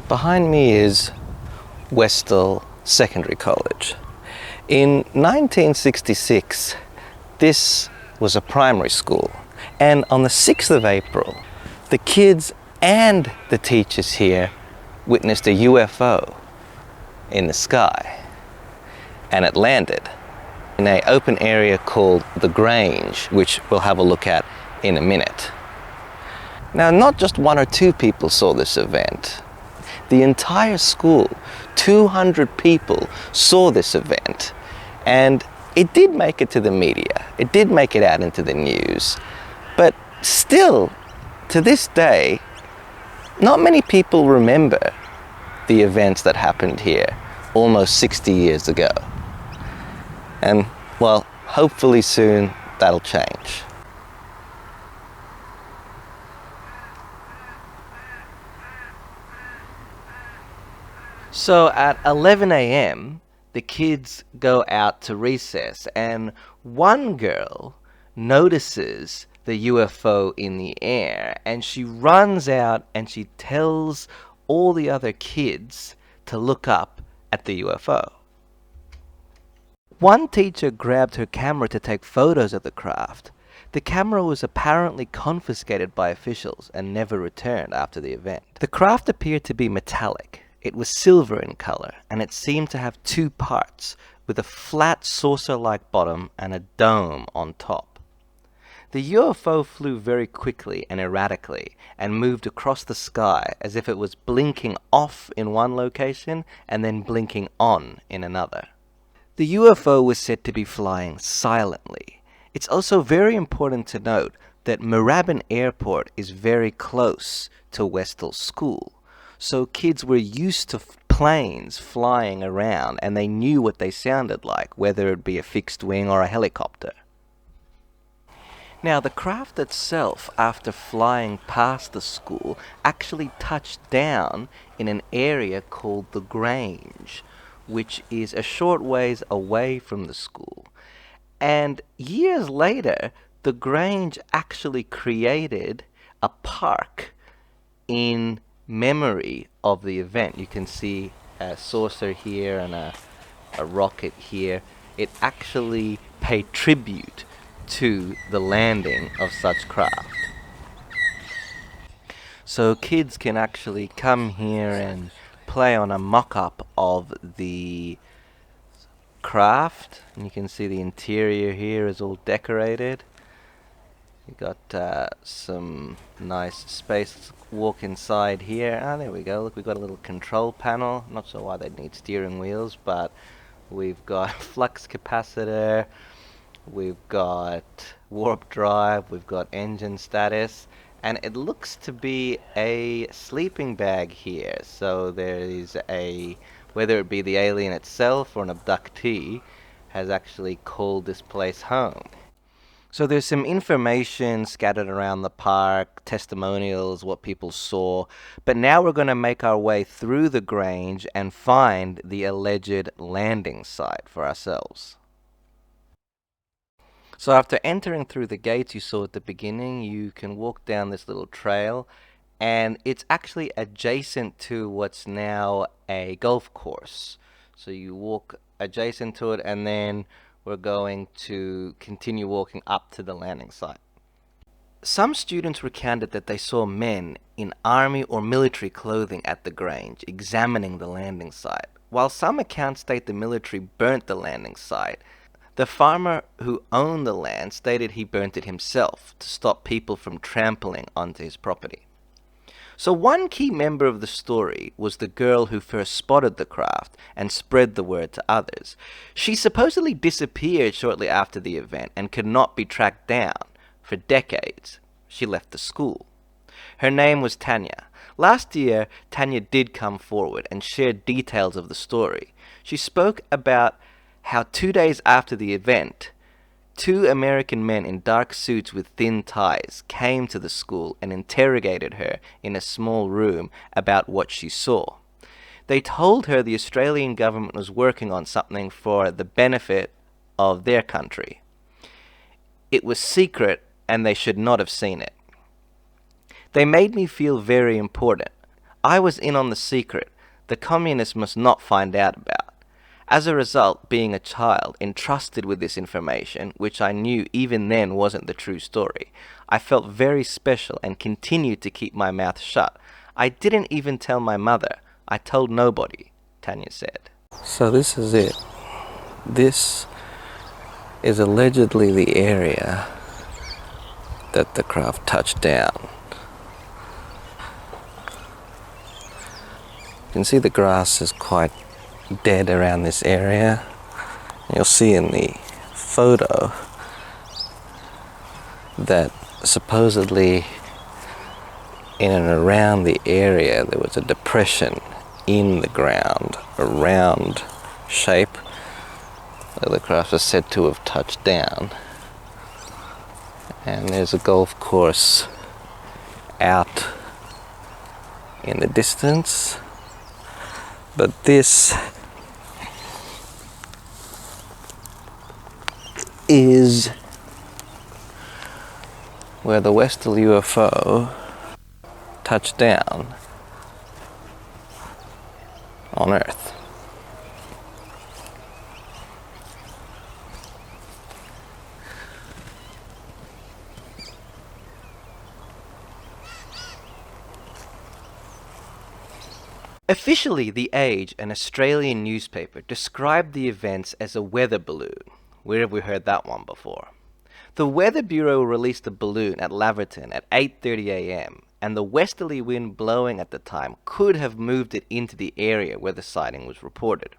Behind me is Westall Secondary College. In 1966, this was a primary school, and on the 6th of April, the kids and the teachers here witnessed a UFO in the sky, and it landed in an open area called the Grange, which we'll have a look at in a minute. Now, not just one or two people saw this event. The entire school, 200 people, saw this event, and it did make it to the media. It did make it out into the news, but still, to this day, not many people remember the events that happened here almost 60 years ago. And, well, hopefully soon that'll change. So at 11 a.m., the kids go out to recess, and one girl notices the UFO in the air, and she runs out and she tells all the other kids to look up at the UFO. One teacher grabbed her camera to take photos of the craft. The camera was apparently confiscated by officials and never returned after the event. The craft appeared to be metallic. It was silver in color, and it seemed to have two parts, with a flat saucer-like bottom and a dome on top. The UFO flew very quickly and erratically and moved across the sky as if it was blinking off in one location and then blinking on in another. The UFO was said to be flying silently. It's also very important to note that Moorabbin Airport is very close to Westall School. So kids were used to planes flying around, and they knew what they sounded like, whether it be a fixed wing or a helicopter. Now, the craft itself, after flying past the school, actually touched down in an area called the Grange, which is a short ways away from the school. And years later, the Grange actually created a park in memory of the event. You can see a saucer here and a rocket here. It actually paid tribute to the landing of such craft. So kids can actually come here and play on a mock-up of the craft, and you can see the interior here is all decorated. You got some nice space. Walk inside here. Ah, there we go. Look, we've got a little control panel. Not sure why they'd need steering wheels, but we've got flux capacitor, we've got warp drive, we've got engine status, and it looks to be a sleeping bag here. So there is whether it be the alien itself or an abductee, has actually called this place home. So there's some information scattered around the park, testimonials, what people saw, but now we're going to make our way through the Grange and find the alleged landing site for ourselves. So after entering through the gates you saw at the beginning, you can walk down this little trail, and it's actually adjacent to what's now a golf course. So you walk adjacent to it, and then we're going to continue walking up to the landing site. Some students recounted that they saw men in army or military clothing at the Grange examining the landing site. While some accounts state the military burnt the landing site, the farmer who owned the land stated he burnt it himself to stop people from trampling onto his property. So one key member of the story was the girl who first spotted the craft and spread the word to others. She supposedly disappeared shortly after the event and could not be tracked down for decades. She left the school. Her name was Tanya. Last year, Tanya did come forward and shared details of the story. She spoke about how 2 days after the event, 2 American men in dark suits with thin ties came to the school and interrogated her in a small room about what she saw. They told her the Australian government was working on something for the benefit of their country. It was secret and they should not have seen it. They made me feel very important. I was in on the secret the communists must not find out about. As a result, being a child entrusted with this information, which I knew even then wasn't the true story, I felt very special and continued to keep my mouth shut. I didn't even tell my mother. I told nobody, Tanya said. So this is it. This is allegedly the area that the craft touched down. You can see the grass is quite dead around this area. You'll see in the photo that supposedly in and around the area there was a depression in the ground, a round shape where the craft was said to have touched down. And there's a golf course out in the distance. But this is where the Westall UFO touched down on Earth. Officially, The Age, an Australian newspaper, described the events as a weather balloon. Where have we heard that one before? The Weather Bureau released a balloon at Laverton at 8:30 a.m. and the westerly wind blowing at the time could have moved it into the area where the sighting was reported.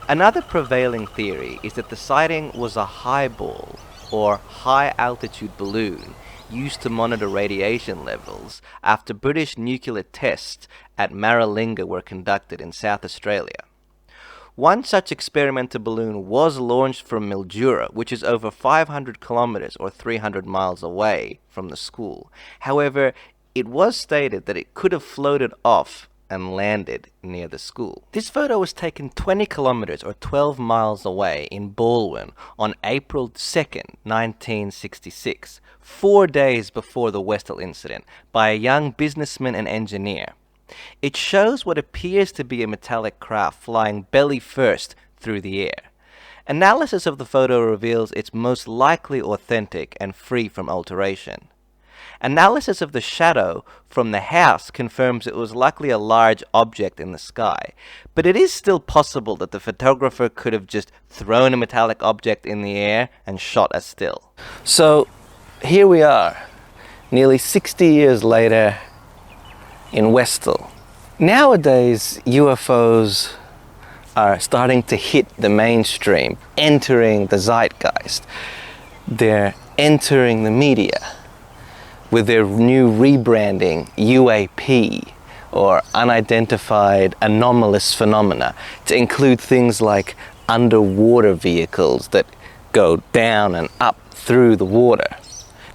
Another prevailing theory is that the sighting was a highball, or high-altitude balloon, used to monitor radiation levels after British nuclear tests at Maralinga were conducted in South Australia. One such experimental balloon was launched from Mildura, which is over 500 kilometers or 300 miles away from the school. However, it was stated that it could have floated off and landed near the school. This photo was taken 20 kilometers or 12 miles away in Baldwin on April 2nd, 1966, 4 days before the Westall Incident, by a young businessman and engineer. It shows what appears to be a metallic craft flying belly first through the air. Analysis of the photo reveals it's most likely authentic and free from alteration. Analysis of the shadow from the house confirms it was likely a large object in the sky, but it is still possible that the photographer could have just thrown a metallic object in the air and shot a still. So here we are, nearly 60 years later in Westall. Nowadays, UFOs are starting to hit the mainstream, entering the zeitgeist. They're entering the media with their new rebranding, UAP, or unidentified anomalous phenomena, to include things like underwater vehicles that go down and up through the water,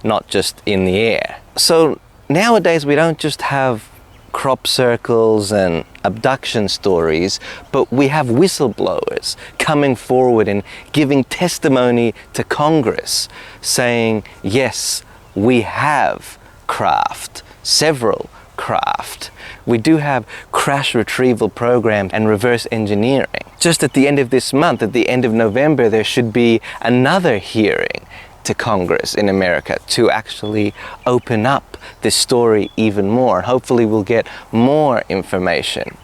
not just in the air. So nowadays we don't just have crop circles and abduction stories, but we have whistleblowers coming forward and giving testimony to Congress saying, yes, we have craft, several craft. We do have crash retrieval programs and reverse engineering. Just at the end of this month, at the end of November, there should be another hearing to Congress in America to actually open up this story even more. Hopefully we'll get more information.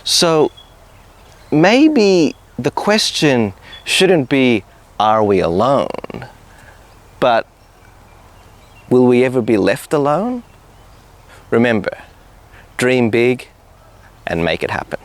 So maybe the question shouldn't be, are we alone? But will we ever be left alone? Remember, dream big and make it happen.